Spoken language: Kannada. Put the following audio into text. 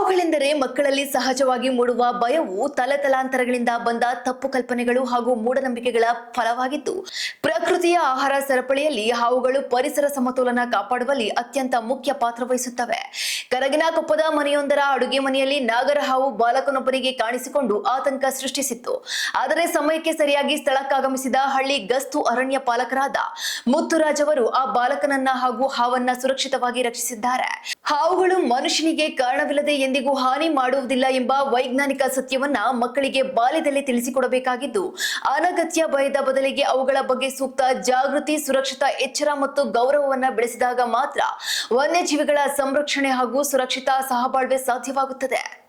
ಹಾವುಗಳೆಂದರೆ ಮಕ್ಕಳಲ್ಲಿ ಸಹಜವಾಗಿ ಮೂಡುವ ಭಯವು ತಲೆತಲಾಂತರಗಳಿಂದ ಬಂದ ತಪ್ಪು ಕಲ್ಪನೆಗಳು ಹಾಗೂ ಮೂಢನಂಬಿಕೆಗಳ ಫಲವಾಗಿದ್ದು, ಪ್ರಕೃತಿಯ ಆಹಾರ ಸರಪಳಿಯಲ್ಲಿ ಹಾವುಗಳು ಪರಿಸರ ಸಮತೋಲನ ಕಾಪಾಡುವಲ್ಲಿ ಅತ್ಯಂತ ಮುಖ್ಯ ಪಾತ್ರ ವಹಿಸುತ್ತವೆ. ಕರಗಿನಕೊಪ್ಪದ ಮನೆಯೊಂದರ ಅಡುಗೆ ಮನೆಯಲ್ಲಿ ನಾಗರ ಹಾವು ಬಾಲಕನೊಬ್ಬನಿಗೆ ಕಾಣಿಸಿಕೊಂಡು ಆತಂಕ ಸೃಷ್ಟಿಸಿತ್ತು. ಆದರೆ ಸಮಯಕ್ಕೆ ಸರಿಯಾಗಿ ಸ್ಥಳಕ್ಕಾಗಮಿಸಿದ ಹಳ್ಳಿ ಗಸ್ತು ಅರಣ್ಯ ಪಾಲಕರಾದ ಮುತ್ತುರಾಜ್ ಅವರು ಆ ಬಾಲಕನನ್ನ ಹಾಗೂ ಹಾವನ್ನ ಸುರಕ್ಷಿತವಾಗಿ ರಕ್ಷಿಸಿದ್ದಾರೆ. ಹಾವುಗಳು ಮನುಷ್ಯನಿಗೆ ಕಾರಣವಿಲ್ಲದೆ ಎಂದಿಗೂ ಹಾನಿ ಮಾಡುವುದಿಲ್ಲ ಎಂಬ ವೈಜ್ಞಾನಿಕ ಸತ್ಯವನ್ನ ಮಕ್ಕಳಿಗೆ ಬಾಲ್ಯದಲ್ಲಿ ತಿಳಿಸಿಕೊಡಬೇಕಾಗಿದ್ದು, ಅನಗತ್ಯ ಭಯದ ಬದಲಿಗೆ ಅವುಗಳ ಬಗ್ಗೆ ಸೂಕ್ತ ಜಾಗೃತಿ, ಸುರಕ್ಷಿತ ಎಚ್ಚರ ಮತ್ತು ಗೌರವವನ್ನ ಬೆಳೆಸಿದಾಗ ಮಾತ್ರ ವನ್ಯಜೀವಿಗಳ ಸಂರಕ್ಷಣೆ ಹಾಗೂ ಸುರಕ್ಷಿತ ಸಹಬಾಳ್ವೆ ಸಾಧ್ಯವಾಗುತ್ತದೆ.